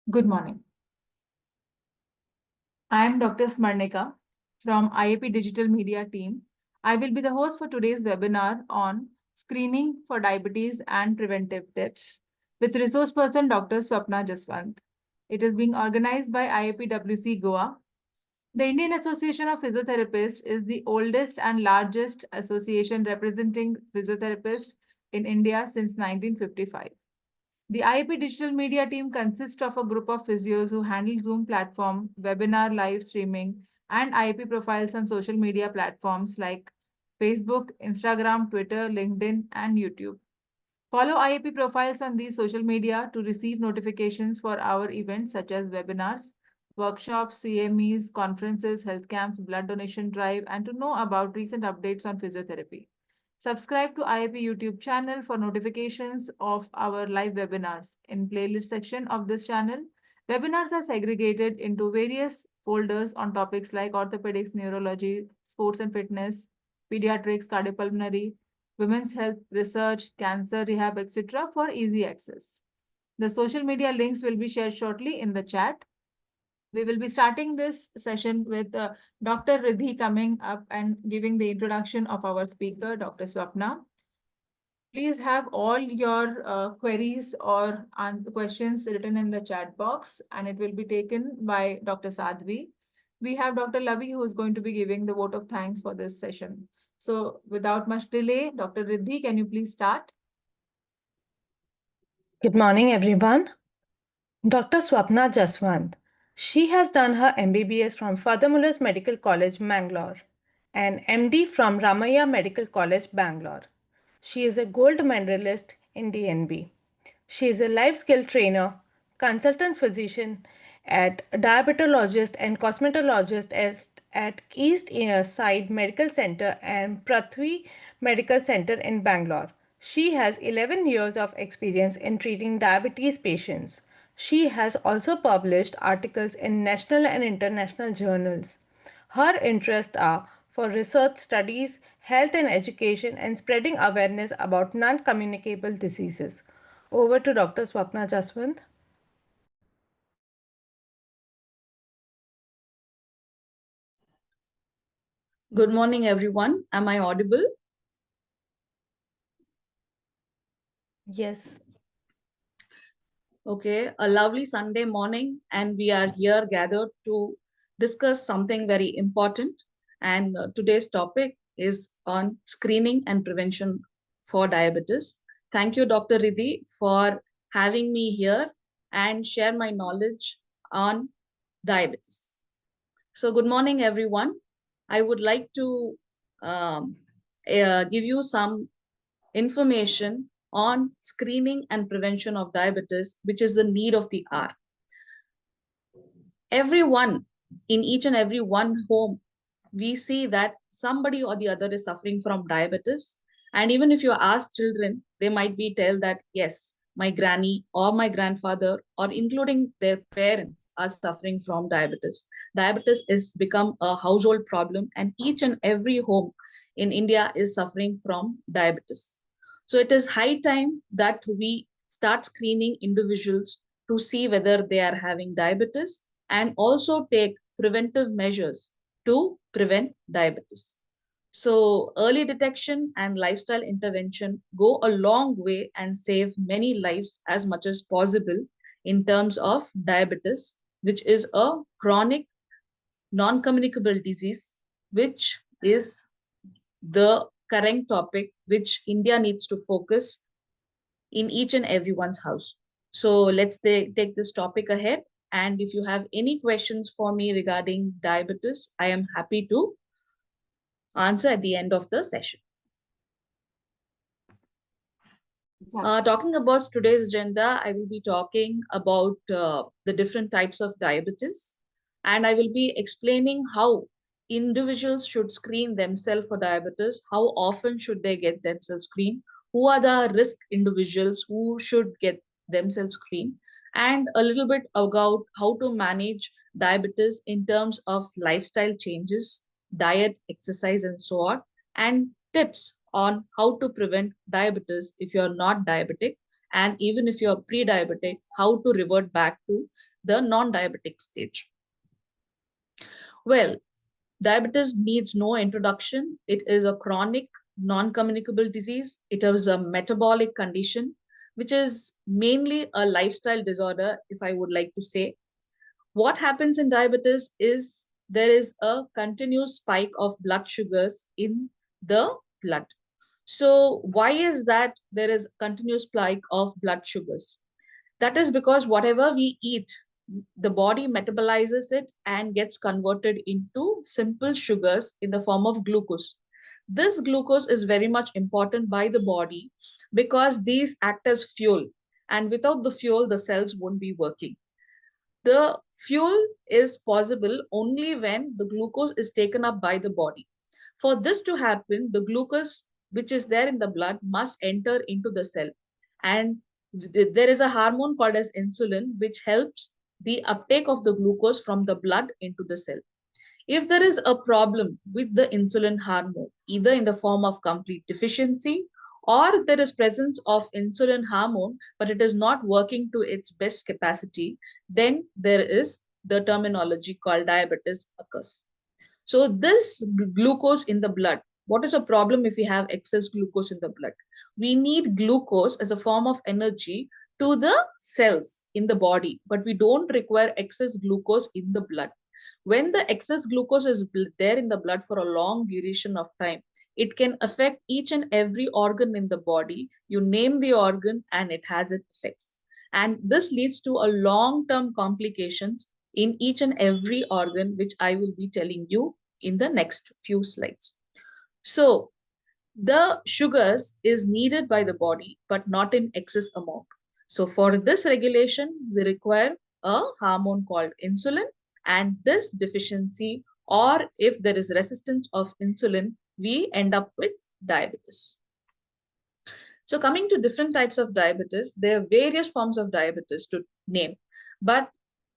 Good morning. I am Dr. Smarnika from IAP Digital Media team. I will be the host for today's webinar on screening for diabetes and preventive tips with resource person Dr. Swapna Jaswanth. It is being organized by IAPWC Goa. The Indian Association of Physiotherapists is the oldest and largest association representing physiotherapists in India since 1955. The IAP digital media team consists of a group of physios who handle Zoom platform, webinar live streaming, and IAP profiles on social media platforms like Facebook, Instagram, Twitter, LinkedIn, and YouTube. Follow IAP profiles on these social media to receive notifications for our events such as webinars, workshops, CMEs, conferences, health camps, blood donation drive, and to know about recent updates on physiotherapy. Subscribe to IAP YouTube channel for notifications of our live webinars. In playlist section of this channel, webinars are segregated into various folders on topics like orthopedics, neurology, sports and fitness, pediatrics, cardiopulmonary, women's health, research, cancer, rehab, etc. for easy access. The social media links will be shared shortly in the chat. We will be starting this session with Dr. Riddhi coming up and giving the introduction of our speaker, Dr. Swapna. Please have all your queries or questions written in the chat box, and it will be taken by Dr. Sadhvi. We have Dr. Lavi, who is going to be giving the vote of thanks for this session. So without much delay, Dr. Riddhi, can you please start? Good morning, everyone. Dr. Swapna Jaswanth. She has done her MBBS from Father Muller's Medical College, Mangalore, and MD from Ramaiah Medical College, Bangalore. She is a gold medalist in DNB. She is a life skill trainer, consultant physician at diabetologist and cosmetologist at East Side Medical Center and Prithvi Medical Center in Bangalore. She has 11 years of experience in treating diabetes patients. She has also published articles in national and international journals. Her interests are for research studies, health and education, and spreading awareness about non-communicable diseases. Over to Dr. Swapna Jaswanth. Good morning, everyone. Am I audible? Yes. Okay, a lovely Sunday morning, and we are here gathered to discuss something very important. And today's topic is on screening and prevention for diabetes. Thank you, Dr. Riddhi, for having me here and share my knowledge on diabetes. So, good morning, everyone. I would like to give you some information on screening and prevention of diabetes, which is the need of the hour. Everyone, in each and every one home, we see that somebody or the other is suffering from diabetes. And even if you ask children, they might be tell that, yes, my granny or my grandfather, or including their parents, are suffering from diabetes. Diabetes is become a household problem, and each and every home in India is suffering from diabetes. So it is high time that we start screening individuals to see whether they are having diabetes and also take preventive measures to prevent diabetes. So early detection and lifestyle intervention go a long way and save many lives as much as possible in terms of diabetes, which is a chronic non-communicable disease, which is the current topic which India needs to focus in each and everyone's house. So let's take this topic ahead. And if you have any questions for me regarding diabetes, I am happy to answer at the end of the session. Talking about today's agenda, I will be talking about the different types of diabetes, and I will be explaining how individuals should screen themselves for diabetes, how often should they get themselves screened, who are the risk individuals who should get themselves screened, and a little bit about how to manage diabetes in terms of lifestyle changes, diet, exercise, and so on, and tips on how to prevent diabetes if you're not diabetic, and even if you're pre-diabetic, how to revert back to the non-diabetic stage. Well, diabetes needs no introduction. It is a chronic, non-communicable disease. It is a metabolic condition, which is mainly a lifestyle disorder, if I would like to say. What happens in diabetes is there is a continuous spike of blood sugars in the blood. So why is that there is continuous spike of blood sugars? That is because whatever we eat, the body metabolizes it and gets converted into simple sugars in the form of glucose. This glucose is very much important by the body because these act as fuel. And without the fuel, the cells won't be working. The fuel is possible only when the glucose is taken up by the body. For this to happen, the glucose which is there in the blood must enter into the cell. And there is a hormone called as insulin, which helps the uptake of the glucose from the blood into the cell. If there is a problem with the insulin hormone, either in the form of complete deficiency or there is presence of insulin hormone, but it is not working to its best capacity, then there is the terminology called diabetes occurs. So this glucose in the blood, what is a problem if we have excess glucose in the blood? We need glucose as a form of energy to the cells in the body, but we don't require excess glucose in the blood. When the excess glucose is there in the blood for a long duration of time, it can affect each and every organ in the body. You name the organ and it has its effects. And this leads to a long-term complications in each and every organ, which I will be telling you in the next few slides. So the sugars is needed by the body, but not in excess amount. So for this regulation, we require a hormone called insulin, and this deficiency, or if there is resistance of insulin, we end up with diabetes. So coming to different types of diabetes, there are various forms of diabetes to name, but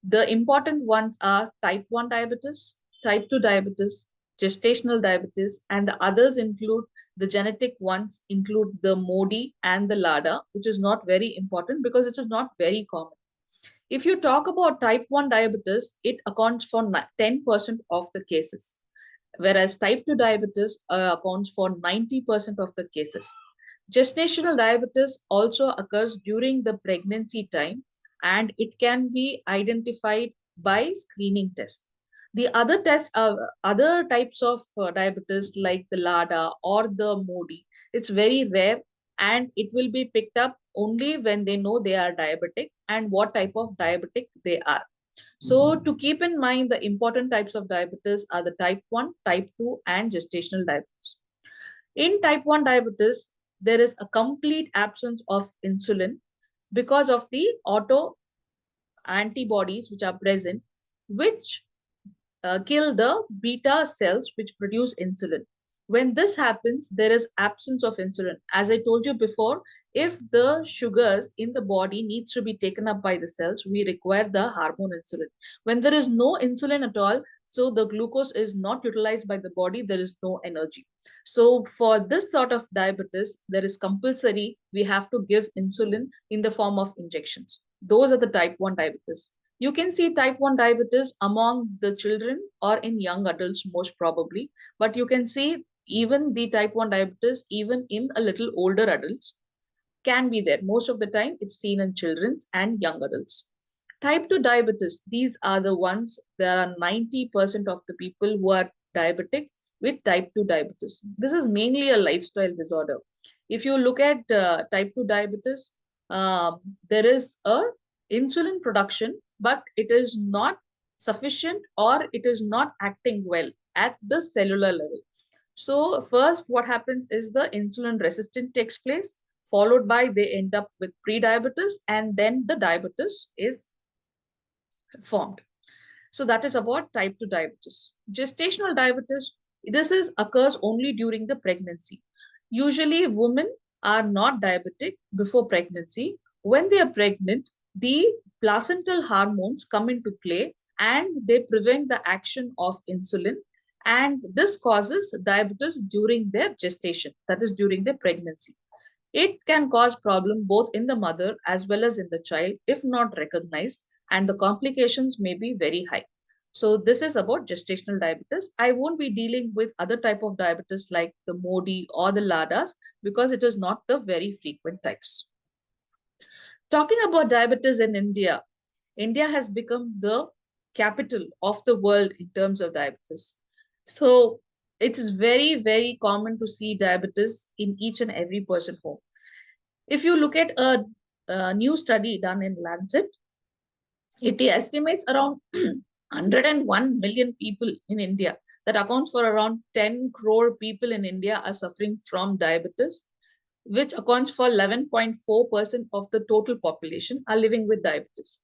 the important ones are type 1 diabetes, type 2 diabetes, gestational diabetes, and the others include the genetic ones, include the MODY and the LADA, which is not very important because it is not very common. If you talk about type 1 diabetes, it accounts for 10% of the cases, whereas type 2 diabetes accounts for 90% of the cases. Gestational diabetes also occurs during the pregnancy time, and it can be identified by screening test. The other tests are other types of diabetes like the LADA or the MODY. It's very rare and it will be picked up only when they know they are diabetic and what type of diabetic they are. So to keep in mind, the important types of diabetes are the type 1, type 2, and gestational diabetes. In type 1 diabetes, there is a complete absence of insulin because of the auto antibodies which are present, which kill the beta cells which produce insulin. When this happens, there is absence of insulin. As I told you before, if the sugars in the body needs to be taken up by the cells, we require the hormone insulin. When there is no insulin at all, so the glucose is not utilized by the body, there is no energy. So for this sort of diabetes, there is compulsory, we have to give insulin in the form of injections. Those are the type 1 diabetes. You can see type 1 diabetes among the children or in young adults most probably, but you can see even the type 1 diabetes, even in a little older adults, can be there. Most of the time, it's seen in children and young adults. Type 2 diabetes, these are the ones, there are 90% of the people who are diabetic with type 2 diabetes. This is mainly a lifestyle disorder. If you look at type 2 diabetes, there is a insulin production, but it is not sufficient or it is not acting well at the cellular level. So first what happens is the insulin resistance takes place, followed by they end up with pre-diabetes, and then the diabetes is formed. So that is about type 2 diabetes. Gestational diabetes, this occurs only during the pregnancy. Usually women are not diabetic before pregnancy. When they are pregnant, the placental hormones come into play and they prevent the action of insulin, and this causes diabetes during their gestation, that is during the pregnancy. It can cause problem both in the mother as well as in the child if not recognized, and the complications may be very high. So this is about gestational diabetes. I won't be dealing with other type of diabetes like the MODY or the LADAs because it is not the very frequent types. Talking about diabetes in India, India has become the capital of the world in terms of diabetes. So it is very, very common to see diabetes in each and every person home. If you look at a new study done in Lancet, it estimates around 101 million people in India. That accounts for around 10 crore people in India are suffering from diabetes, which accounts for 11.4% of the total population are living with diabetes.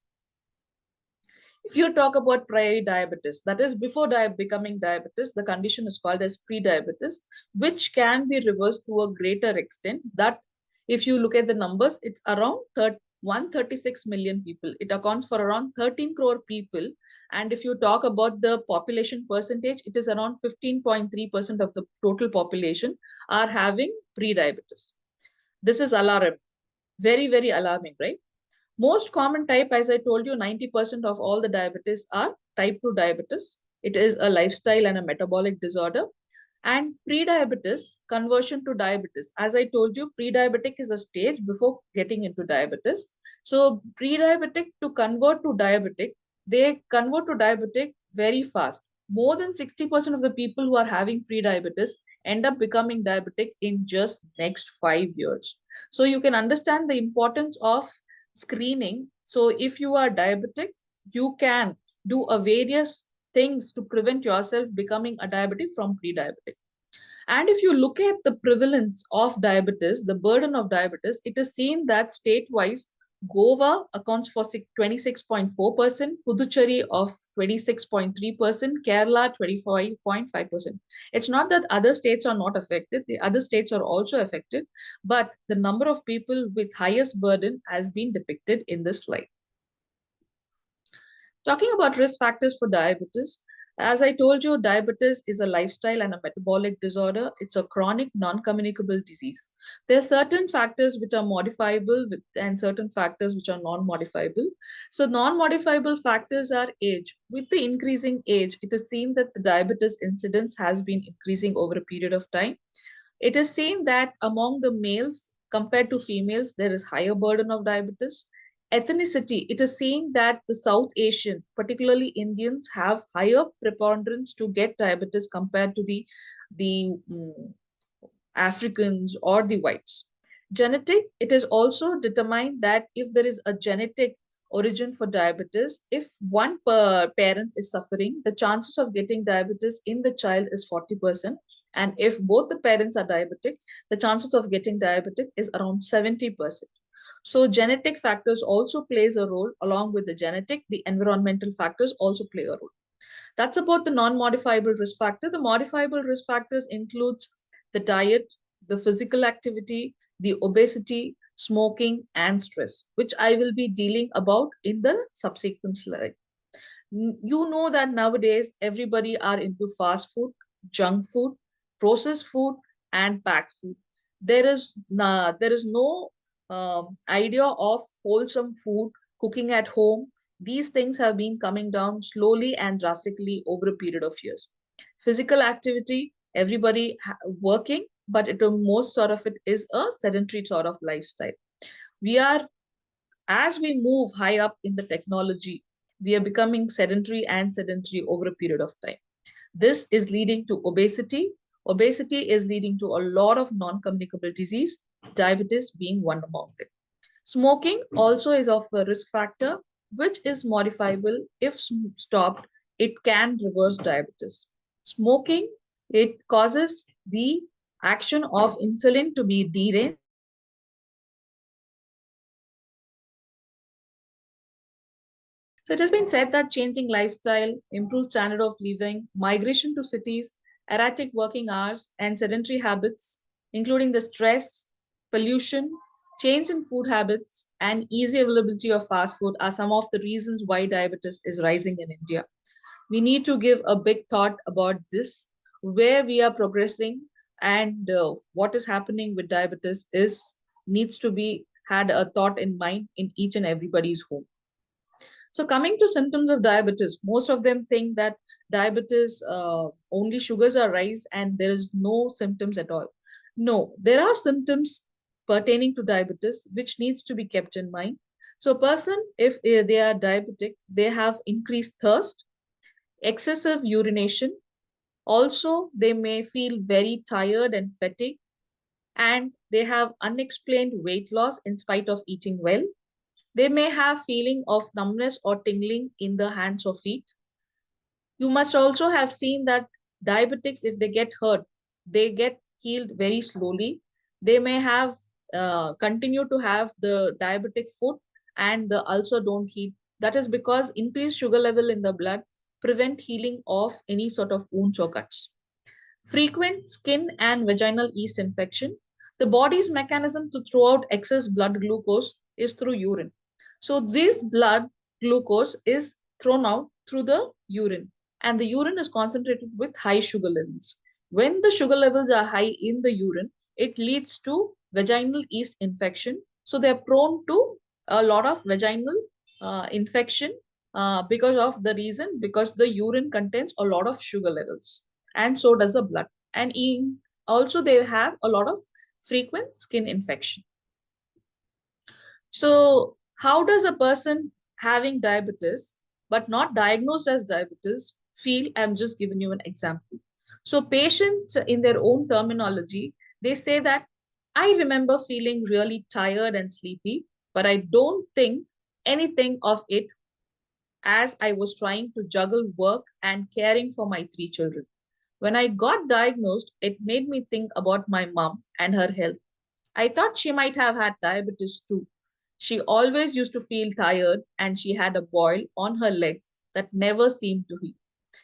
If you talk about pre-diabetes, that is before becoming diabetes, the condition is called as pre-diabetes, which can be reversed to a greater extent. That if you look at the numbers, it's around 136 million people. It accounts for around 13 crore people. And if you talk about the population percentage, it is around 15.3% of the total population are having pre-diabetes. This is alarming, very, very alarming, right? Most common type, as I told you, 90% of all the diabetes are type 2 diabetes. It is a lifestyle and a metabolic disorder. And pre-diabetes, conversion to diabetes. As I told you, pre-diabetic is a stage before getting into diabetes. So pre-diabetic to convert to diabetic, they convert to diabetic very fast. More than 60% of the people who are having pre-diabetes end up becoming diabetic in just next 5 years. So you can understand the importance of screening. So if you are diabetic, you can do a various things to prevent yourself becoming a diabetic from pre-diabetic. And if you look at the prevalence of diabetes, the burden of diabetes, it is seen that state-wise, Goa accounts for 26.4%, Puducherry of 26.3%, Kerala 25.5%. It's not that other states are not affected, the other states are also affected, but the number of people with highest burden has been depicted in this slide. Talking about risk factors for diabetes, as I told you, diabetes is a lifestyle and a metabolic disorder. It's a chronic non-communicable disease. There are certain factors which are modifiable and certain factors which are non-modifiable. So non-modifiable factors are age. With the increasing age, it is seen that the diabetes incidence has been increasing over a period of time. It is seen that among the males compared to females, there is higher burden of diabetes. Ethnicity, it is seen that the South Asian, particularly Indians, have higher preponderance to get diabetes compared to the Africans or the whites. Genetic, it is also determined that if there is a genetic origin for diabetes, if one parent is suffering, the chances of getting diabetes in the child is 40%. And if both the parents are diabetic, the chances of getting diabetic is around 70%. So genetic factors also plays a role. Along with the environmental factors also play a role. That's about the non-modifiable risk factor. The modifiable risk factors includes the diet, the physical activity, the obesity, smoking, and stress, which I will be dealing about in the subsequent slide. You know that nowadays everybody are into fast food, junk food, processed food, and packed food. There is no idea of wholesome food, cooking at home. These things have been coming down slowly and drastically over a period of years. Physical activity, everybody working, but most sort of it is a sedentary sort of lifestyle. As we move high up in the technology, we are becoming sedentary over a period of time. This is leading to obesity. Obesity is leading to a lot of non-communicable disease, diabetes being one among them. Smoking also is of a risk factor, which is modifiable. If stopped, it can reverse diabetes. Smoking, it causes the action of insulin to be derailed. So it has been said that changing lifestyle, improved standard of living, migration to cities, erratic working hours, and sedentary habits, including the stress, pollution, change in food habits, and easy availability of fast food are some of the reasons why diabetes is rising in India. We need to give a big thought about this, where we are progressing, and what is happening with diabetes is needs to be had a thought in mind in each and everybody's home. So coming to symptoms of diabetes, most of them think that diabetes, only sugars are rise and there is no symptoms at all. No, there are symptoms pertaining to diabetes which needs to be kept in mind. So a person, if they are diabetic, they have increased thirst, excessive urination. Also, they may feel very tired and fatigued, and they have unexplained weight loss in spite of eating well. They may have feeling of numbness or tingling in the hands or feet. You must also have seen that diabetics, if they get hurt, they get healed very slowly. They may have continue to have the diabetic foot and the ulcer don't heal. That is because increased sugar level in the blood prevent healing of any sort of wounds or cuts. Frequent skin and vaginal yeast infection. The body's mechanism to throw out excess blood glucose is through urine. So this blood glucose is thrown out through the urine, and the urine is concentrated with high sugar levels. When the sugar levels are high in the urine, it leads to vaginal yeast infection. So they're prone to a lot of vaginal infection because of the reason, because the urine contains a lot of sugar levels, and so does the blood. And also they have a lot of frequent skin infection. So how does a person having diabetes but not diagnosed as diabetes feel? I'm just giving you an example. So patients, in their own terminology, they say that I remember feeling really tired and sleepy, but I don't think anything of it, as I was trying to juggle work and caring for my 3 children. When I got diagnosed, it made me think about my mom and her health. I thought she might have had diabetes too. She always used to feel tired and she had a boil on her leg that never seemed to heal.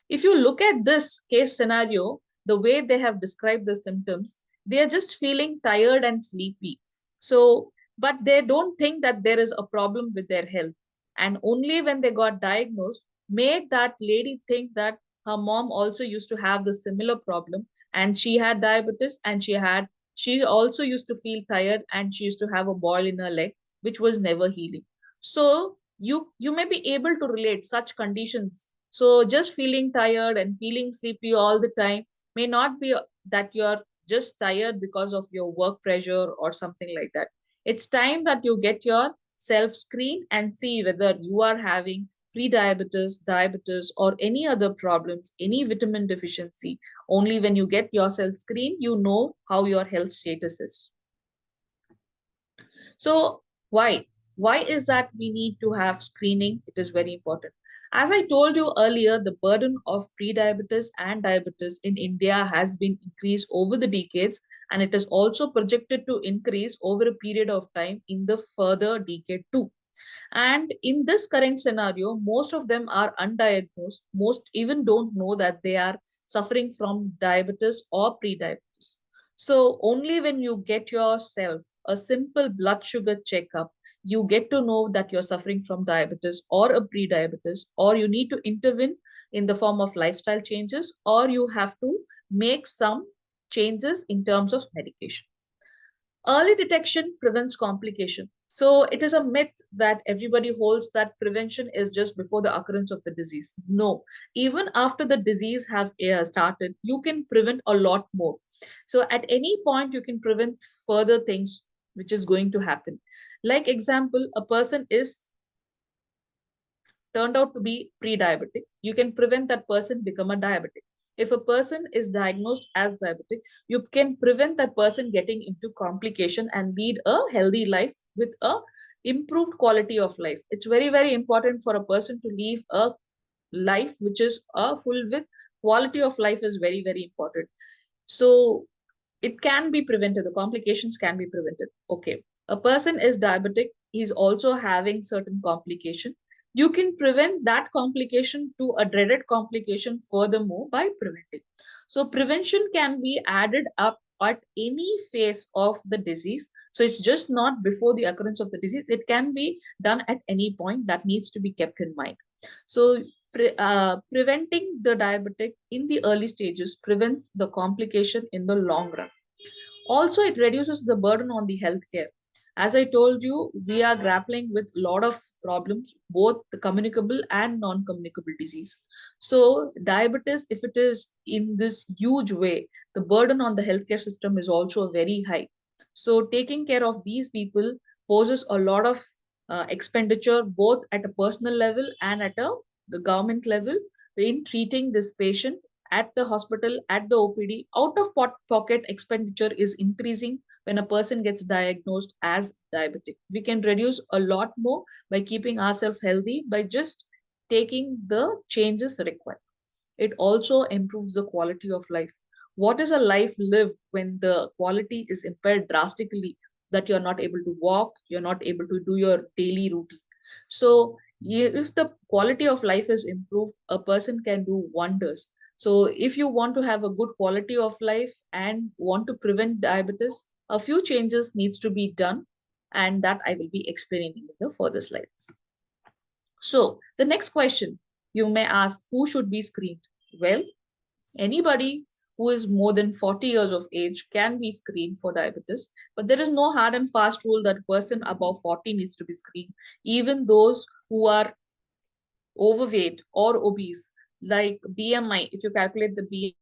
If you look at this case scenario, the way they have described the symptoms, they are just feeling tired and sleepy. So, but they don't think that there is a problem with their health. And only when they got diagnosed, made that lady think that her mom also used to have the similar problem, and she had diabetes, and she also used to feel tired and she used to have a boil in her leg, which was never healing. So you may be able to relate such conditions. So just feeling tired and feeling sleepy all the time may not be that you're just tired because of your work pressure or something like that. It's time that you get your self screen and see whether you are having pre-diabetes, diabetes, or any other problems, any vitamin deficiency. Only when you get yourself screened, you know how your health status is. So why? Why is that we need to have screening? It is very important. As I told you earlier, the burden of pre-diabetes and diabetes in India has been increased over the decades, and it is also projected to increase over a period of time in the further decade too. And in this current scenario, most of them are undiagnosed. Most even don't know that they are suffering from diabetes or pre-diabetes. So only when you get yourself a simple blood sugar checkup, you get to know that you're suffering from diabetes or a pre-diabetes, or you need to intervene in the form of lifestyle changes, or you have to make some changes in terms of medication. Early detection prevents complication. So it is a myth that everybody holds that prevention is just before the occurrence of the disease. No, even after the disease have started, you can prevent a lot more. So at any point, you can prevent further things which is going to happen. Like example, a person is turned out to be pre-diabetic, you can prevent that person become a diabetic. If a person is diagnosed as diabetic, you can prevent that person getting into complication and lead a healthy life with a improved quality of life. It's very, very important for a person to live a life which is full with quality of life is very, very important. So it can be prevented. The complications can be prevented. Okay. A person is diabetic. He's also having certain complication. You can prevent that complication to a dreaded complication furthermore by preventing. So prevention can be added up at any phase of the disease. So it's just not before the occurrence of the disease. It can be done at any point. That needs to be kept in mind. So preventing the diabetic in the early stages prevents the complication in the long run. Also, it reduces the burden on the healthcare. As I told you, we are grappling with a lot of problems, both the communicable and non-communicable disease. So diabetes, if it is in this huge way, the burden on the healthcare system is also very high. So taking care of these people poses a lot of expenditure, both at a personal level and at the government level, in treating this patient at the hospital, at the OPD. Out of pocket expenditure is increasing when a person gets diagnosed as diabetic. We can reduce a lot more by keeping ourselves healthy, by just taking the changes required. It also improves the quality of life. What is a life lived when the quality is impaired drastically, that you're not able to walk, you're not able to do your daily routine? So if the quality of life is improved, a person can do wonders. So if you want to have a good quality of life and want to prevent diabetes, a few changes needs to be done, and that I will be explaining in the further slides. So the next question you may ask, who should be screened? Well, anybody who is more than 40 years of age can be screened for diabetes, but there is no hard and fast rule that a person above 40 needs to be screened. Even those who are overweight or obese, like BMI, if you calculate the BMI,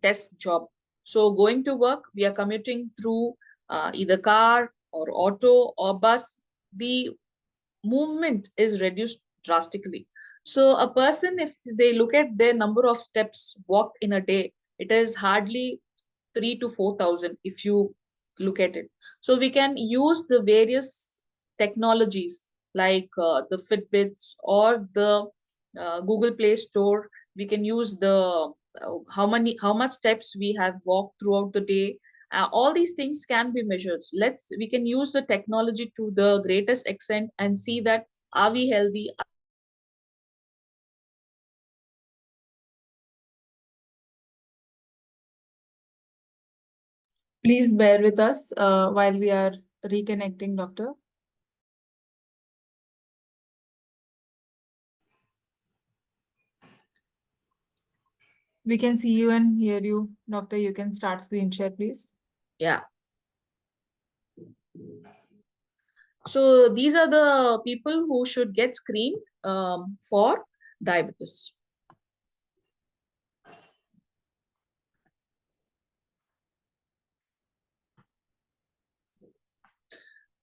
desk job. So going to work, we are commuting through either car or auto or bus. The movement is reduced drastically. So a person, if they look at their number of steps walked in a day, it is hardly 3 to 4,000 if you look at it. So we can use the various technologies like the Fitbits or the Google Play Store. We can use the how much steps we have walked throughout the day. All these things can be measured. We can use the technology to the greatest extent and see that are we healthy. Please bear with us while we are reconnecting, doctor. We can see you and hear you, doctor. You can start screen share, please. Yeah. So these are the people who should get screened for diabetes.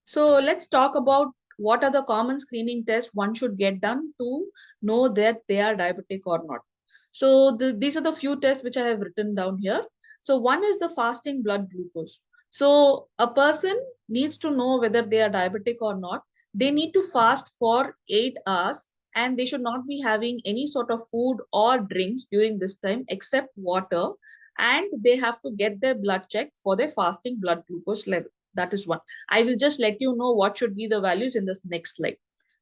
So let's talk about what are the common screening tests one should get done to know that they are diabetic or not. So these are the few tests which I have written down here. So one is the fasting blood glucose. So a person needs to know whether they are diabetic or not. They need to fast for 8 hours, and they should not be having any sort of food or drinks during this time except water. And they have to get their blood checked for their fasting blood glucose level. That is one. I will just let you know what should be the values in this next slide.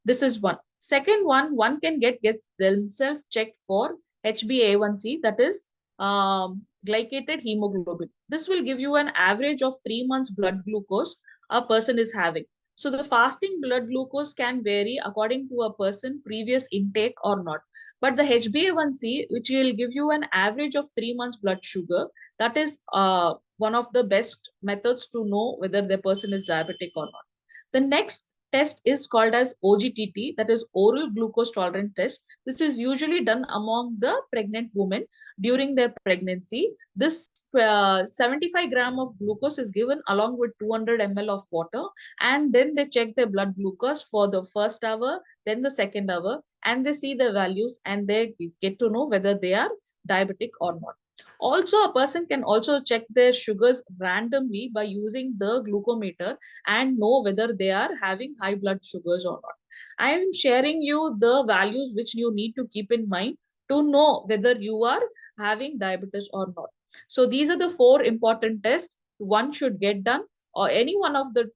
This is one. Second one can get themselves checked for HbA1c, that is glycated hemoglobin. This will give you an average of 3 months blood glucose a person is having. So the fasting blood glucose can vary according to a person previous intake or not. But the HbA1c, which will give you an average of 3 months blood sugar, that is one of the best methods to know whether the person is diabetic or not. The next test is called as OGTT, that is oral glucose tolerant test. This is usually done among the pregnant women during their pregnancy. This 75 gram of glucose is given along with 200 ml of water, and then they check their blood glucose for the first hour, then the second hour, and they see the values and they get to know whether they are diabetic or not. Also, a person can also check their sugars randomly by using the glucometer and know whether they are having high blood sugars or not. I am sharing you the values which you need to keep in mind to know whether you are having diabetes or not. So these are the 4 important tests one should get done, or any one of the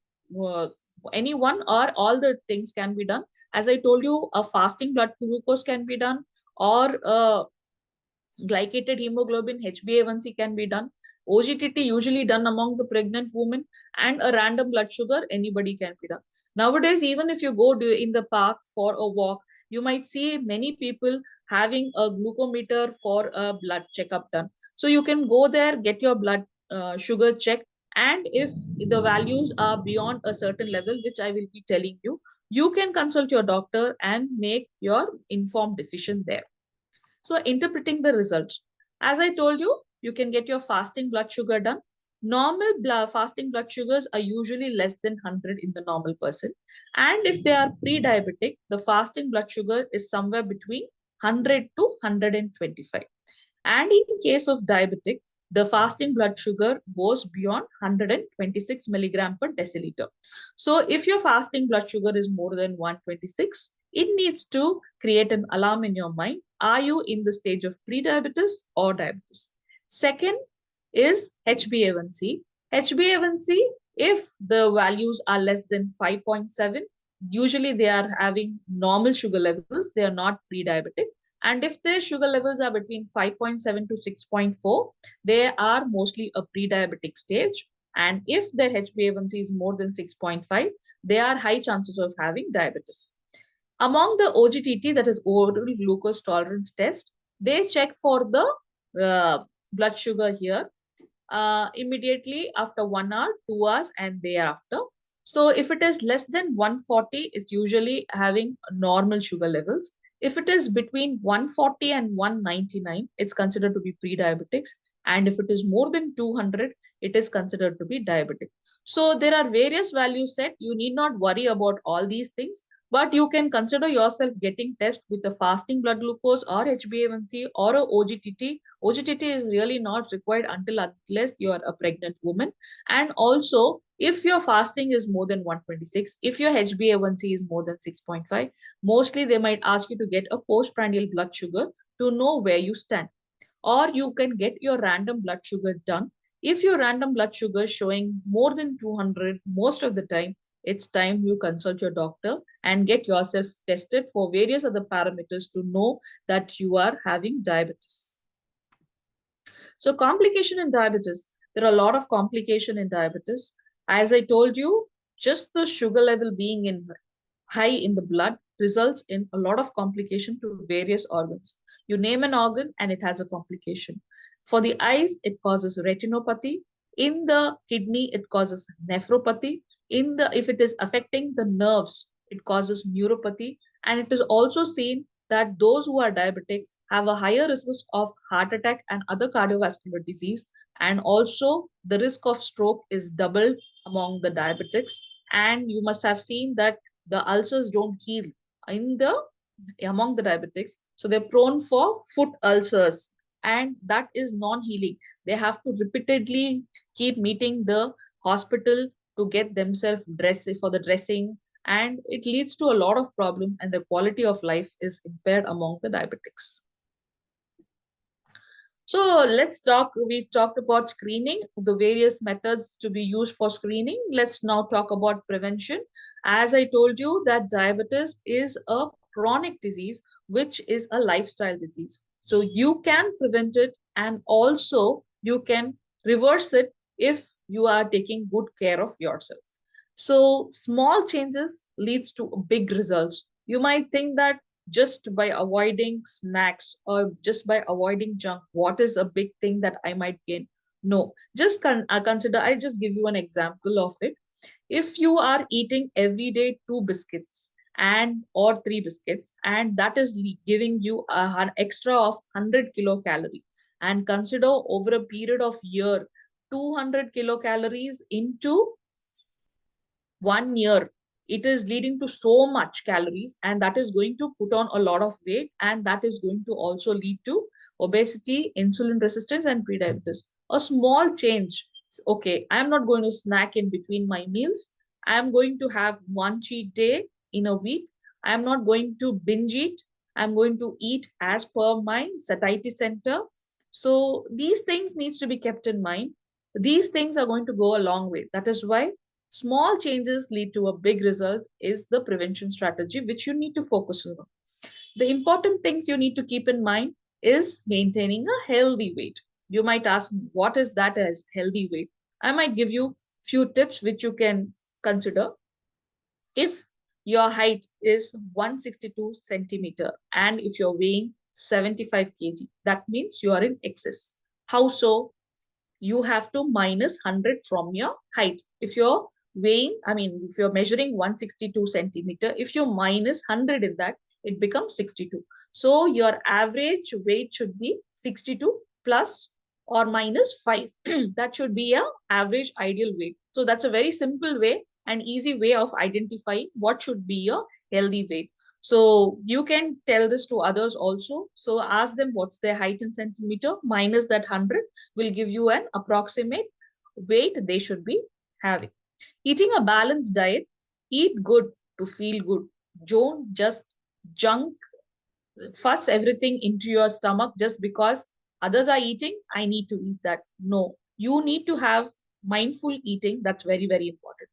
any one or all the things can be done. As I told you, a fasting blood glucose can be done, or glycated hemoglobin HbA1c can be done. OGTT usually done among the pregnant women, and a random blood sugar anybody can be done. Nowadays, even if you go in the park for a walk, You might see many people having a glucometer for a blood checkup done. So you can go there, get your blood sugar checked, and if the values are beyond a certain level, which I will be telling you, you can consult your doctor and make your informed decision there. So interpreting the results. As I told you, you can get your fasting blood sugar done. Normal fasting blood sugars are usually less than 100 in the normal person. And if they are pre-diabetic, the fasting blood sugar is somewhere between 100 to 125. And in case of diabetic, the fasting blood sugar goes beyond 126 milligram per deciliter. So if your fasting blood sugar is more than 126, it needs to create an alarm in your mind. Are you in the stage of pre-diabetes or diabetes? Second is HbA1c. HbA1c, if the values are less than 5.7, usually they are having normal sugar levels, they are not pre-diabetic. And if their sugar levels are between 5.7 to 6.4, they are mostly a pre-diabetic stage. And if their HbA1c is more than 6.5, they are high chances of having diabetes. Among the OGTT, that is oral glucose tolerance test, they check for the blood sugar here immediately after 1 hour, 2 hours, and thereafter. So if it is less than 140, it's usually having normal sugar levels. If it is between 140 and 199, it's considered to be pre-diabetics. And if it is more than 200, it is considered to be diabetic. So there are various values set. You need not worry about all these things, but you can consider yourself getting test with a fasting blood glucose or HbA1c or a OGTT. OGTT is really not required unless you are a pregnant woman. And also, if your fasting is more than 126, if your HbA1c is more than 6.5, mostly they might ask you to get a postprandial blood sugar to know where you stand. Or you can get your random blood sugar done. If your random blood sugar is showing more than 200 most of the time, it's time you consult your doctor and get yourself tested for various other parameters to know that you are having diabetes. So complication in diabetes, there are a lot of complication in diabetes. As I told you, just the sugar level being high in the blood results in a lot of complication to various organs. You name an organ and it has a complication. For the eyes, it causes retinopathy. In the kidney, it causes nephropathy. If it is affecting the nerves, it causes neuropathy. And it is also seen that those who are diabetic have a higher risk of heart attack and other cardiovascular disease. And also the risk of stroke is doubled among the diabetics. And you must have seen that the ulcers don't heal among the diabetics. So they're prone for foot ulcers, and that is non-healing. They have to repeatedly keep meeting the hospital to get themselves dressed for the dressing, and it leads to a lot of problem, and the quality of life is impaired among the diabetics. So let's talk. We talked about screening, the various methods to be used for screening. Let's now talk about prevention. As I told you that diabetes is a chronic disease, which is a lifestyle disease. So you can prevent it, and also you can reverse it if you are taking good care of yourself. So small changes leads to big results. You might think that just by avoiding snacks or just by avoiding junk, what is a big thing that I might gain? No, just consider, I just give you an example of it. If you are eating every day 2 biscuits and or 3 biscuits, and that is giving you an extra of 100 kilocalorie, and consider over a period of year 200 kilocalories into 1 year, it is leading to so much calories, and that is going to put on a lot of weight, and that is going to also lead to obesity, insulin resistance, and prediabetes. A small change. Okay, I am not going to snack in between my meals. I am going to have one cheat day in a week. I am not going to binge eat. I'm going to eat as per my satiety center. So these things needs to be kept in mind. These things are going to go a long way. That is why small changes lead to a big result is the prevention strategy which you need to focus on. The important things you need to keep in mind is maintaining a healthy weight. You might ask, what is that as healthy weight? I might give you few tips which you can consider. If your height is 162 centimeter, and if you're weighing 75 kg, that means you are in excess. How so? You have to minus 100 from your height. If you're weighing, if you're measuring 162 centimeter, if you minus 100 in that, it becomes 62. So your average weight should be 62 plus or minus 5. That should be a average ideal weight. So that's a very simple way and easy way of identifying what should be your healthy weight. So you can tell this to others also. So ask them what's their height in centimeter, minus that 100 will give you an approximate weight they should be having. Eating a balanced diet, eat good to feel good. Don't just junk, fuss everything into your stomach just because others are eating, I need to eat that. No, you need to have mindful eating. That's very, very important.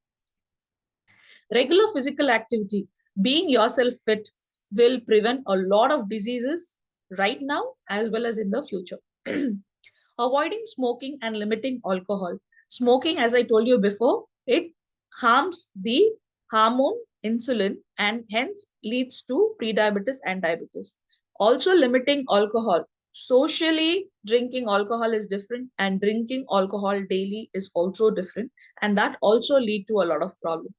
Regular physical activity, being yourself fit, will prevent a lot of diseases right now as well as in the future. Avoiding smoking and limiting alcohol. Smoking, as I told you before, it harms the hormone insulin and hence leads to prediabetes and diabetes. Also, limiting alcohol. Socially, drinking alcohol is different, and drinking alcohol daily is also different, and that also lead to a lot of problems.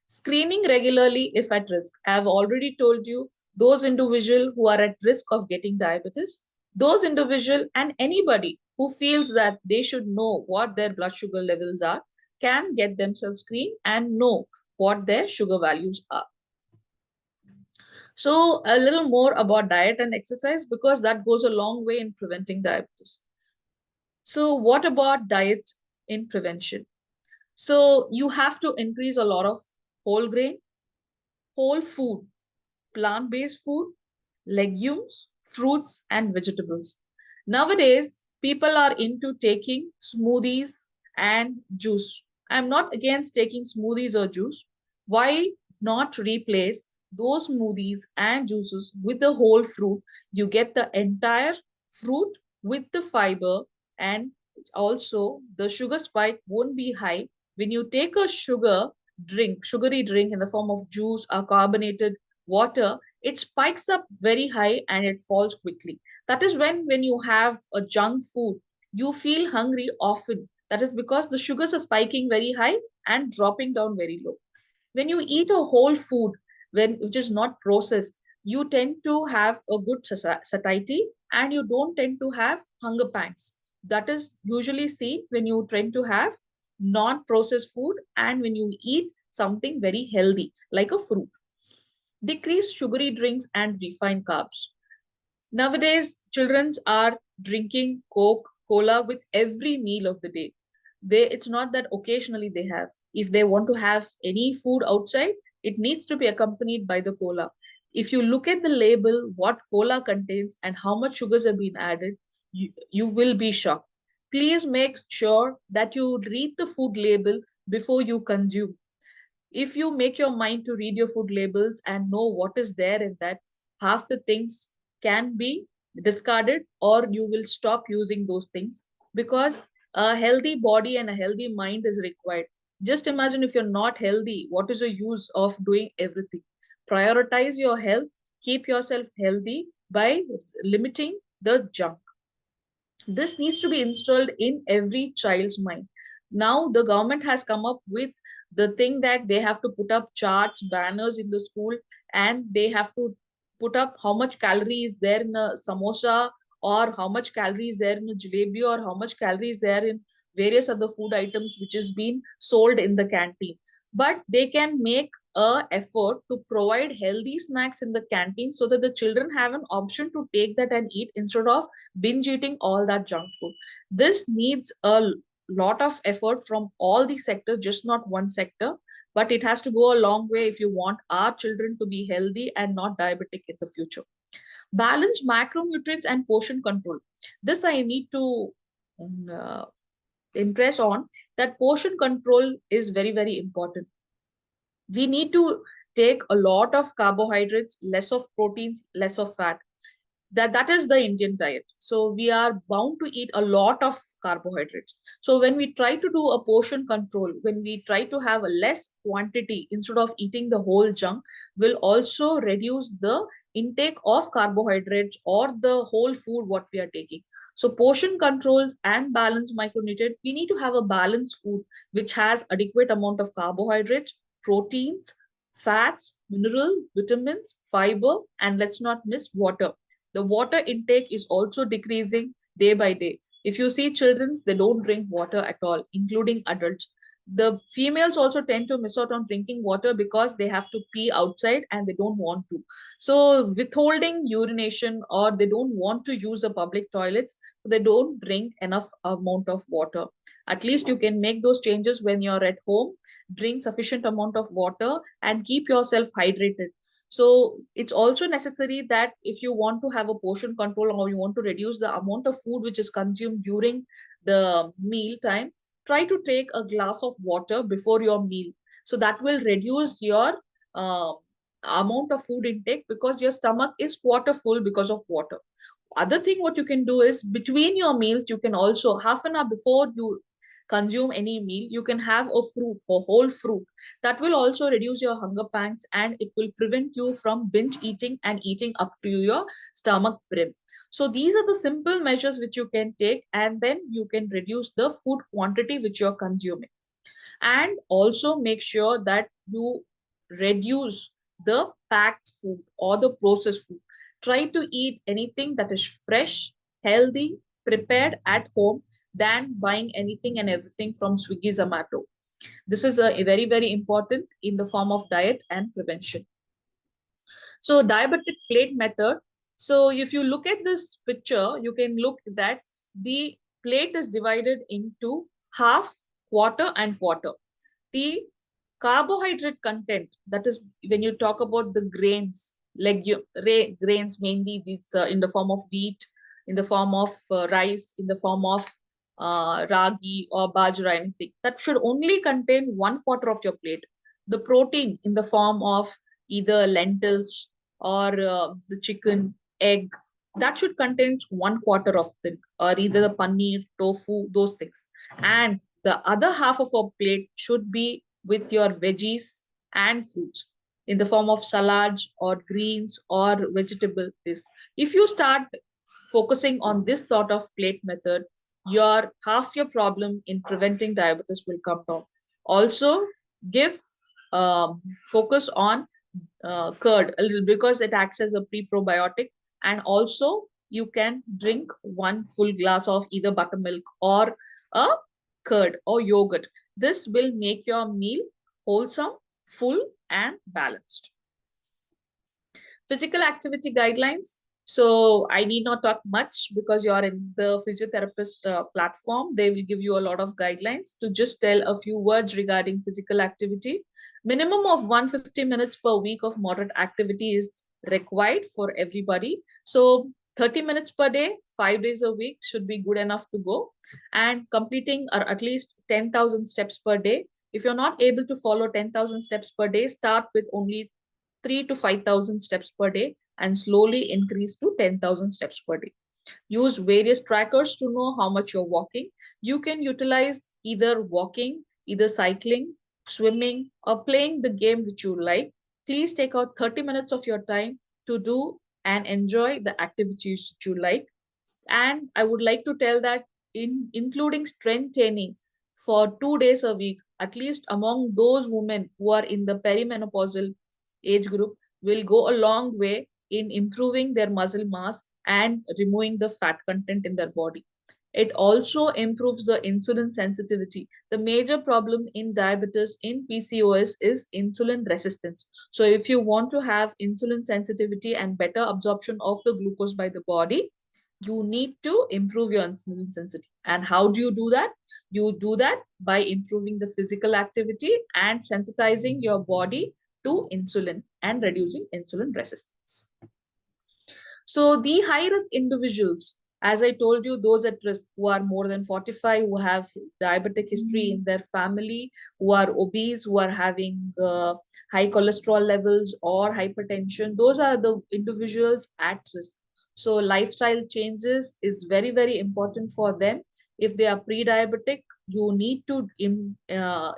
Screening regularly if at risk. I have already told you those individuals who are at risk of getting diabetes, those individual and anybody who feels that they should know what their blood sugar levels are can get themselves screened and know what their sugar values are. So a little more about diet and exercise because that goes a long way in preventing diabetes. So what about diet in prevention? So you have to increase a lot of whole grain, whole food, plant-based food, legumes, fruits, and vegetables. Nowadays, people are into taking smoothies and juice. I'm not against taking smoothies or juice. Why not replace those smoothies and juices with the whole fruit? You get the entire fruit with the fiber, and also the sugar spike won't be high. When you take a sugary drink in the form of juice or carbonated water, it spikes up very high and it falls quickly. That is when you have a junk food, you feel hungry often. That is because the sugars are spiking very high and dropping down very low. When you eat a whole food, which is not processed, you tend to have a good satiety and you don't tend to have hunger pangs. That is usually seen when you tend to have non-processed food and when you eat something very healthy like a fruit. Decrease sugary drinks and refined carbs. Nowadays, children are drinking Coke, Cola with every meal of the day. It's not that occasionally they have. If they want to have any food outside, it needs to be accompanied by the cola. If you look at the label, what cola contains and how much sugars have been added, you will be shocked. Please make sure that you read the food label before you consume. If you make your mind to read your food labels and know what is there in that, half the things can be discarded or you will stop using those things because a healthy body and a healthy mind is required. Just imagine if you're not healthy, what is the use of doing everything? Prioritize your health, keep yourself healthy by limiting the junk. This needs to be installed in every child's mind. Now the government has come up with the thing that they have to put up charts, banners in the school, and they have to put up how much calories there in a samosa, or how much calories there in a jalebi, or how much calories there in various other food items which is being sold in the canteen. But they can make a effort to provide healthy snacks in the canteen so that the children have an option to take that and eat instead of binge eating all that junk food. This needs a lot of effort from all the sectors, just not one sector, but it has to go a long way if you want our children to be healthy and not diabetic in the future. Balance macronutrients and portion control. This I need to impress on that portion control is very, very important. We need to take a lot of carbohydrates, less of proteins, less of fat. That is the Indian diet. So we are bound to eat a lot of carbohydrates. So when we try to do a portion control, when we try to have a less quantity instead of eating the whole junk, will also reduce the intake of carbohydrates or the whole food what we are taking. So portion controls and balanced micronutrient, we need to have a balanced food which has adequate amount of carbohydrates, proteins, fats, mineral, vitamins, fiber, and let's not miss water. The water intake is also decreasing day by day. If you see children, they don't drink water at all, including adults. The females also tend to miss out on drinking water because they have to pee outside and they don't want to. So withholding urination, or they don't want to use the public toilets, so they don't drink enough amount of water. At least you can make those changes when you're at home. Drink sufficient amount of water and keep yourself hydrated. So it's also necessary that if you want to have a portion control, or you want to reduce the amount of food which is consumed during the meal time, try to take a glass of water before your meal. So that will reduce your uh, amount of food intake, because your stomach is quarter full because of water. Other thing what you can do is, between your meals, you can also, half an hour before you consume any meal, you can have a fruit, a whole fruit. That will also reduce your hunger pangs, and it will prevent you from binge eating and eating up to your stomach brim. So these are the simple measures which you can take, and then you can reduce the food quantity which you're consuming. And also make sure that you reduce the packed food or the processed food. Try to eat anything that is fresh, healthy, prepared at home, than buying anything and everything from Swiggy, Zomato. This is a very, very important in the form of diet and prevention. So diabetic plate method. So if you look at this picture, you can look that the plate is divided into half, quarter, and quarter. The carbohydrate content, that is when you talk about the grains, grains, mainly these in the form of wheat, in the form of rice, in the form of ragi or bajra, anything that should only contain 1/4 of your plate. The protein in the form of either lentils or the chicken, egg, that should contain 1/4 of them, or either the paneer, tofu, those things. And the other half of our plate should be with your veggies and fruits in the form of salads or greens or vegetable. This, if you start focusing on this sort of plate method, your half your problem in preventing diabetes will come down. Also, give focus on curd a little, because it acts as a pre-probiotic. And also you can drink one full glass of either buttermilk or a curd or yogurt. This will make your meal wholesome, full, and balanced. Physical activity guidelines. So I need not talk much because you're in the physiotherapist platform. They will give you a lot of guidelines. To just tell a few words regarding physical activity, minimum of 150 minutes per week of moderate activity is required for everybody. So 30 minutes per day, 5 days a week should be good enough to go. And completing or at least 10,000 steps per day. If you're not able to follow 10,000 steps per day, start with only 3 to 5,000 steps per day and slowly increase to 10,000 steps per day. Use various trackers to know how much you're walking. You can utilize either walking, either cycling, swimming, or playing the game which you like. Please take out 30 minutes of your time to do and enjoy the activities you like. And I would like to tell that including strength training for 2 days a week, at least among those women who are in the perimenopausal age group, will go a long way in improving their muscle mass and removing the fat content in their body. It also improves the insulin sensitivity. The major problem in diabetes in PCOS is insulin resistance. So if you want to have insulin sensitivity and better absorption of the glucose by the body, you need to improve your insulin sensitivity. And how do you do that? You do that by improving the physical activity and sensitizing your body to insulin and reducing insulin resistance. So the high risk individuals, as I told you, those at risk who are more than 45, who have diabetic history in their family, who are obese, who are having high cholesterol levels or hypertension, those are the individuals at risk. So lifestyle changes is very, very important for them. If they are pre-diabetic, you need to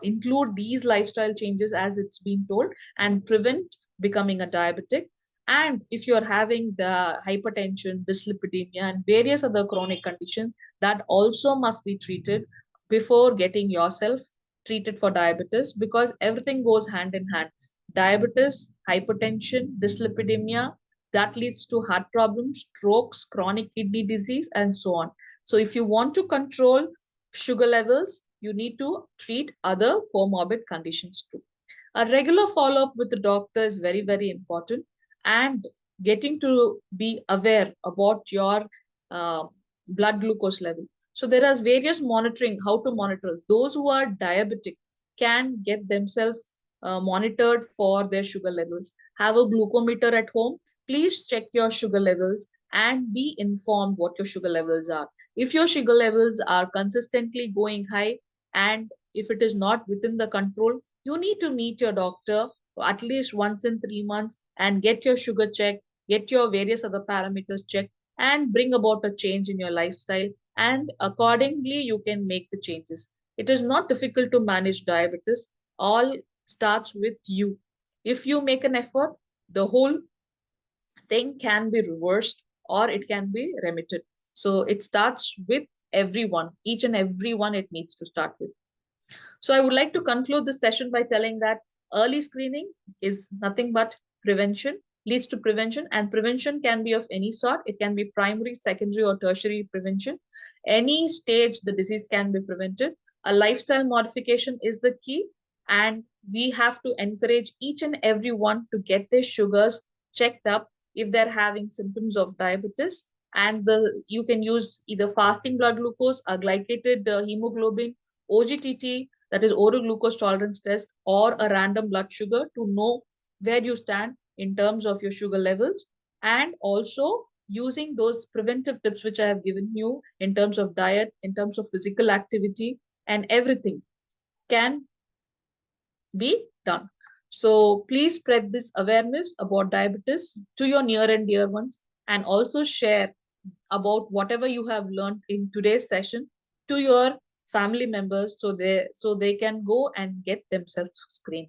include these lifestyle changes as it's been told and prevent becoming a diabetic. And if you're having the hypertension, dyslipidemia, and various other chronic conditions, that also must be treated before getting yourself treated for diabetes, because everything goes hand in hand. Diabetes, hypertension, dyslipidemia, that leads to heart problems, strokes, chronic kidney disease, and so on. So if you want to control sugar levels, you need to treat other comorbid conditions too. A regular follow-up with the doctor is very, very important, and getting to be aware about your uh, blood glucose level. So there are various monitoring, how to monitor. Those who are diabetic can get themselves monitored for their sugar levels. Have a glucometer at home. Please check your sugar levels and be informed what your sugar levels are. If your sugar levels are consistently going high, and if it is not within the control, you need to meet your doctor at least once in 3 months and get your sugar checked, get your various other parameters checked, and bring about a change in your lifestyle. And accordingly, you can make the changes. It is not difficult to manage diabetes. All starts with you. If you make an effort, the whole thing can be reversed or it can be remitted. So it starts with everyone, each and everyone it needs to start with. So I would like to conclude this session by telling that early screening is nothing but prevention, leads to prevention, and prevention can be of any sort. It can be primary, secondary, or tertiary prevention. Any stage the disease can be prevented. A lifestyle modification is the key, and we have to encourage each and every one to get their sugars checked up if they're having symptoms of diabetes. And you can use either fasting blood glucose, a glycated hemoglobin, OGTT, that is oral glucose tolerance test, or a random blood sugar to know where you stand in terms of your sugar levels. And also using those preventive tips which I have given you in terms of diet, in terms of physical activity, and everything can be done. So please spread this awareness about diabetes to your near and dear ones, and also share about whatever you have learned in today's session to your family members, so they can go and get themselves screened.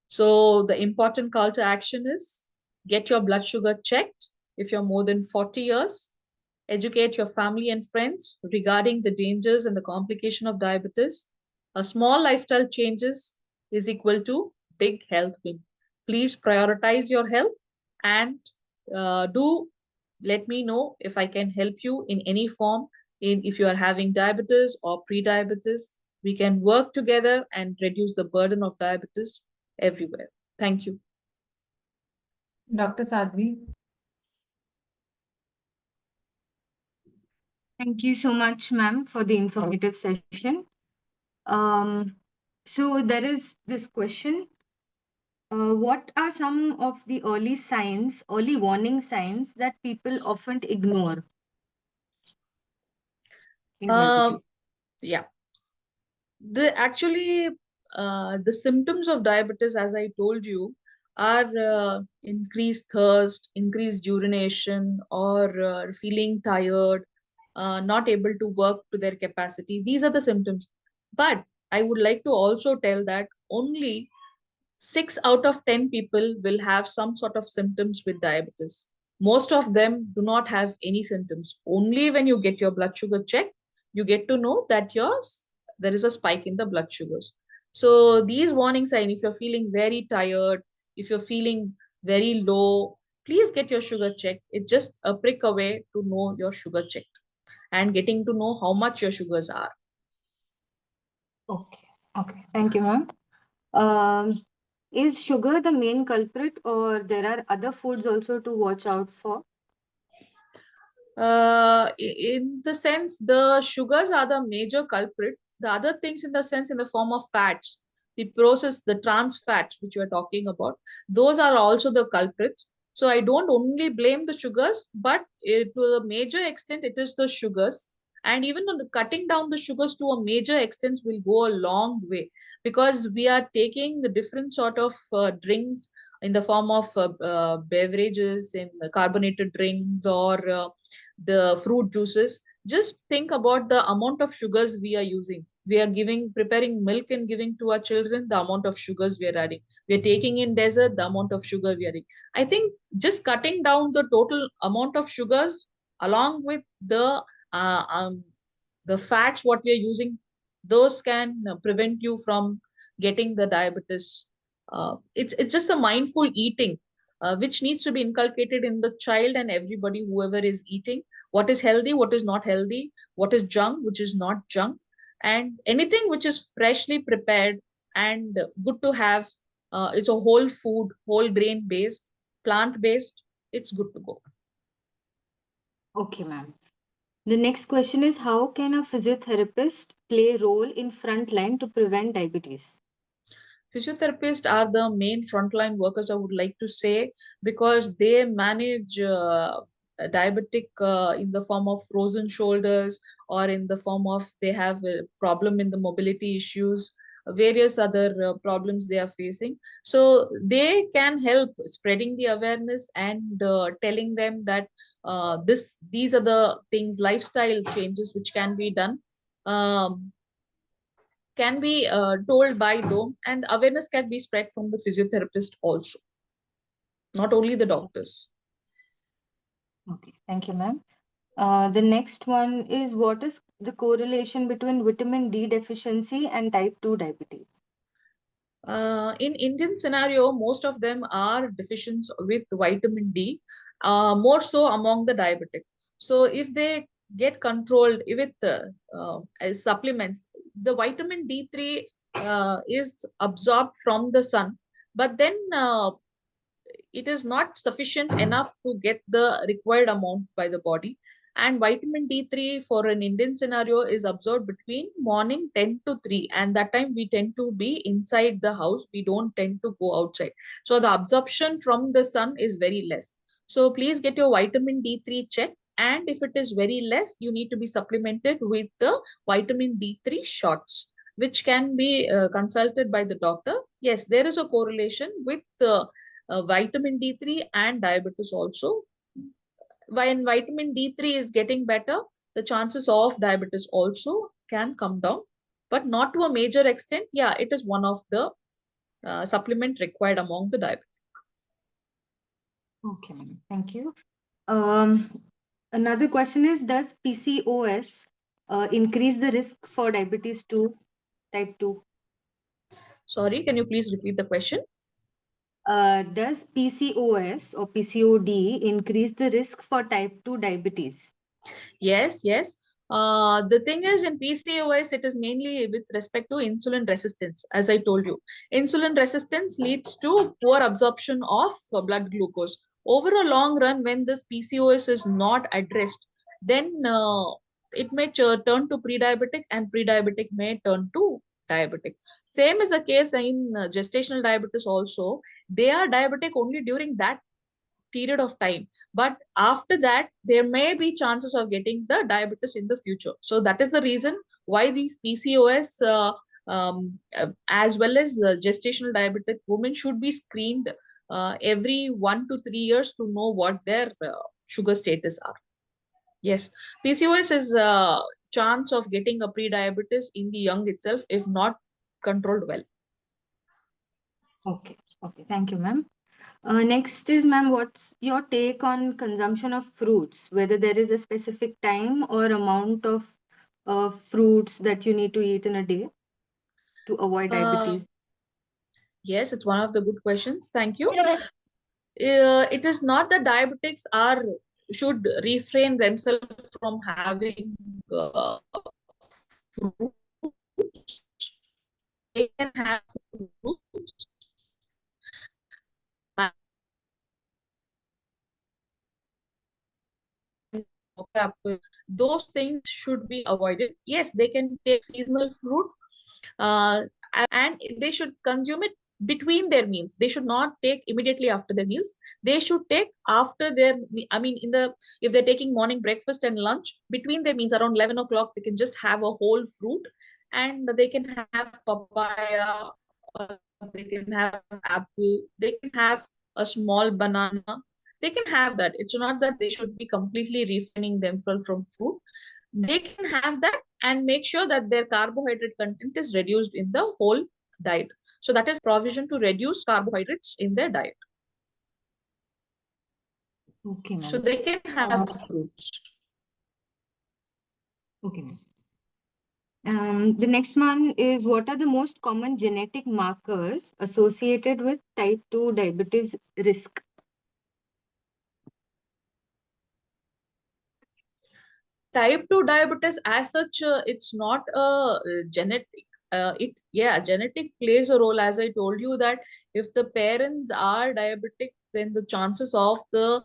So the important call to action is get your blood sugar checked if you're more than 40 years. Educate your family and friends regarding the dangers and the complication of diabetes. A small lifestyle changes is equal to big health win. Please prioritize your health, and do let me know if I can help you in any form. If you are having diabetes or pre-diabetes, we can work together and reduce the burden of diabetes everywhere. Thank you. Dr. Sadhvi. Thank you so much, ma'am, for the informative session. So there is this question. What are some of the early signs, early warning signs that people often ignore in diabetes? Yeah. The symptoms of diabetes, as I told you, are increased thirst, increased urination, or feeling tired, not able to work to their capacity. These are the symptoms. But I would like to also tell that only 6 out of 10 people will have some sort of symptoms with diabetes. Most of them do not have any symptoms. Only when you get your blood sugar checked, you get to know that there is a spike in the blood sugars. So these warning signs, if you're feeling very tired, if you're feeling very low, please get your sugar checked. It's just a prick away to know your sugar checked and getting to know how much your sugars are. Okay. Okay. Thank you, ma'am. Um, is sugar the main culprit, or there are other foods also to watch out for? In the sense, the sugars are the major culprit. The other things, in the sense, in the form of fats, the process, the trans fats which you are talking about, those are also the culprits. So I don't only blame the sugars, but to a major extent it is the sugars. And even on cutting down the sugars to a major extent will go a long way, because we are taking the different sort of drinks in the form of beverages, in the carbonated drinks, or the fruit juices. Just think about the amount of sugars we are using. We are preparing milk and giving to our children, the amount of sugars we are adding. We are taking in dessert, the amount of sugar we are adding. I think just cutting down the total amount of sugars along with uh, um, the fats what we are using, those can prevent you from getting the diabetes. It's just a mindful eating, which needs to be inculcated in the child and everybody, whoever is eating. What is healthy, what is not healthy, what is junk, which is not junk, and anything which is freshly prepared and good to have. It's a whole food, whole grain based, plant based. It's good to go. Okay, ma'am. The next question is, how can a physiotherapist play a role in front line to prevent diabetes? Physiotherapists are the main frontline workers, I would like to say, because they manage diabetic in the form of frozen shoulders, or in the form of they have a problem in the mobility issues, various other problems they are facing. So they can help spreading the awareness and telling them that these are the things, lifestyle changes which can be done. Um, can be told by them, and awareness can be spread from the physiotherapist also, not only the doctors. Okay, thank you, ma'am. The next one is, what is the correlation between vitamin D deficiency and type 2 diabetes? In Indian scenario, most of them are deficient with vitamin D, more so among the diabetic. So if they get controlled with as supplements, the vitamin D3 is absorbed from the sun, but then it is not sufficient enough to get the required amount by the body. And vitamin D3 for an Indian scenario is absorbed between morning 10 to 3. And that time we tend to be inside the house. We don't tend to go outside. So the absorption from the sun is very less. So please get your vitamin D3 checked. And if it is very less, you need to be supplemented with the vitamin D3 shots, which can be consulted by the doctor. Yes, there is a correlation with vitamin D3 and diabetes also. When vitamin D3 is getting better, the chances of diabetes also can come down, but not to a major extent. Yeah, it is one of the supplement required among the diabetes. Okay, ma'am. Thank you. Um, Another question is, does PCOS increase the risk for diabetes 2, type 2? Sorry, can you please repeat the question? Does PCOS or PCOD increase the risk for type 2 diabetes? Yes, yes. The thing is, in PCOS, it is mainly with respect to insulin resistance. As I told you, insulin resistance leads to poor absorption of blood glucose. Over a long run, when this PCOS is not addressed, then it may turn to pre-diabetic, and pre-diabetic may turn to diabetic. Same is the case in gestational diabetes also. They are diabetic only during that period of time, but after that there may be chances of getting the diabetes in the future. So that is the reason why these PCOS as well as gestational diabetic women should be screened every 1 to 3 years to know what their sugar status are. Yes, PCOS is a chance of getting a pre-diabetes in the young itself if not controlled well. Okay, okay, thank you, ma'am. Next is, ma'am, what's your take on consumption of fruits? Whether there is a specific time or amount of fruits that you need to eat in a day to avoid uh, diabetes? yes, it's one of the good questions, thank you. It is not that diabetics are should refrain themselves from having fruits. They can have fruits. Those things should be avoided. Yes, they can take seasonal fruit, uh, and they should consume it between their meals. They should not take immediately after their meals. They should take after their, I mean, if they're taking morning breakfast and lunch, between their meals around 11 o'clock, they can just have a whole fruit, and they can have papaya, or they can have apple, they can have a small banana. They can have that. It's not that they should be completely refraining themselves from fruit. They can have that and make sure that their carbohydrate content is reduced in the whole diet. So that is provision to reduce carbohydrates in their diet. Okay, ma'am. So they can have fruits. Okay, ma'am. The next one is, what are the most common genetic markers associated with type 2 diabetes risk? Type 2 diabetes as such, it's not a genetic. Genetic plays a role. As I told you that if the parents are diabetic, then the chances of the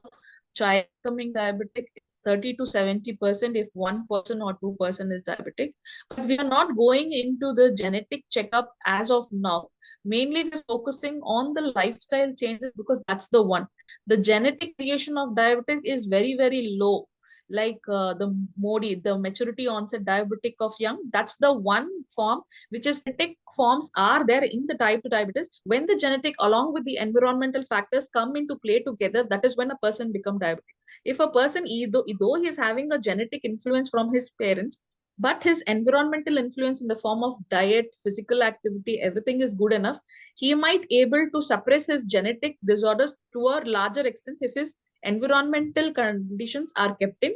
child becoming diabetic is 30 to 70% if 1% or 2% is diabetic. But we are not going into the genetic checkup as of now. Mainly we're focusing on the lifestyle changes, because that's the one. The genetic creation of diabetic is very, very low. Like the MODI, the maturity onset diabetic of young, that's the one form which is genetic forms are there in the type 2 diabetes. When the genetic along with the environmental factors come into play together, that is when a person become diabetic. If a person, though he is having a genetic influence from his parents, but his environmental influence in the form of diet, physical activity, everything is good enough, he might able to suppress his genetic disorders to a larger extent if his environmental conditions are kept in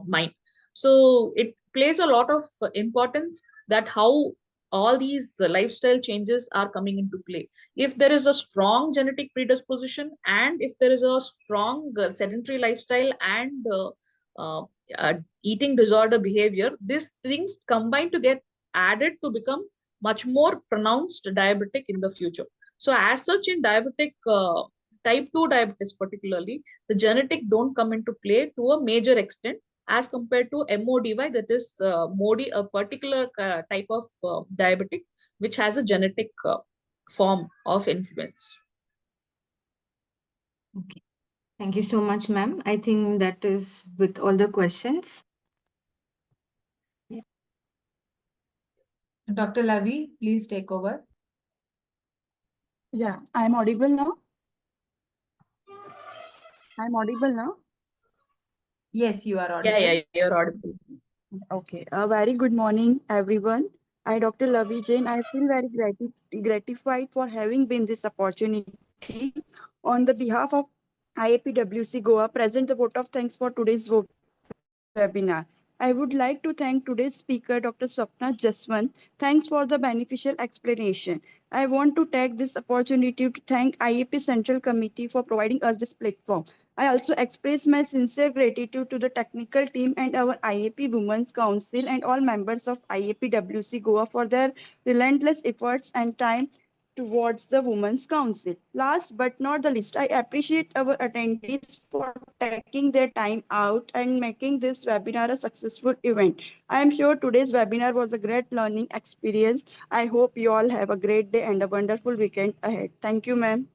mind. So it plays a lot of importance that how all these lifestyle changes are coming into play. If there is a strong genetic predisposition, and if there is a strong sedentary lifestyle and uh, uh, eating disorder behavior, these things combine to get added to become much more pronounced diabetic in the future. So as such, in diabetic type 2 diabetes particularly, the genetic don't come into play to a major extent as compared to MODY, that is MODY, a particular type of diabetic which has a genetic form of influence. Okay. Thank you so much, ma'am. I think that is with all the questions. Dr. Lavi, please take over. Yeah, I'm audible now. I'm audible now. Yes, you are audible. Yeah, you're audible. Okay. A very good morning, everyone. I, Dr. Lavi Jain, I feel very gratified for having been this opportunity on the behalf of IAPWC Goa present the vote of thanks for today's webinar. I would like to thank today's speaker, Dr. Swapna Jaswanth. Thanks for the beneficial explanation. I want to take this opportunity to thank IAP Central Committee for providing us this platform. I also express my sincere gratitude to the technical team and our IAP Women's Council and all members of IAPWC Goa for their relentless efforts and time towards the Women's Council. Last but not the least, I appreciate our attendees for taking their time out and making this webinar a successful event. I am sure today's webinar was a great learning experience. I hope you all have a great day and a wonderful weekend ahead. Thank you, ma'am.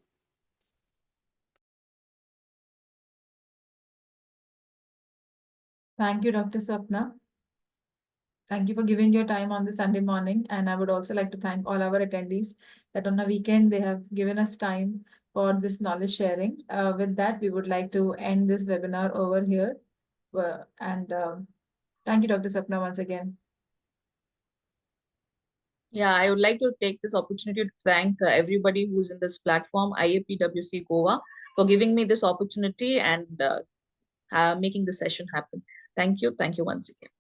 Thank you, Dr. Swapna. Thank you for giving your time on the Sunday morning. And I would also like to thank all our attendees that on a weekend they have given us time for this knowledge sharing. With that, we would like to end this webinar over here. Thank you, Dr. Swapna, once again. Yeah, I would like to take this opportunity to thank everybody who's in this platform, IAPWC Goa, for giving me this opportunity and making the session happen. Thank you. Thank you once again.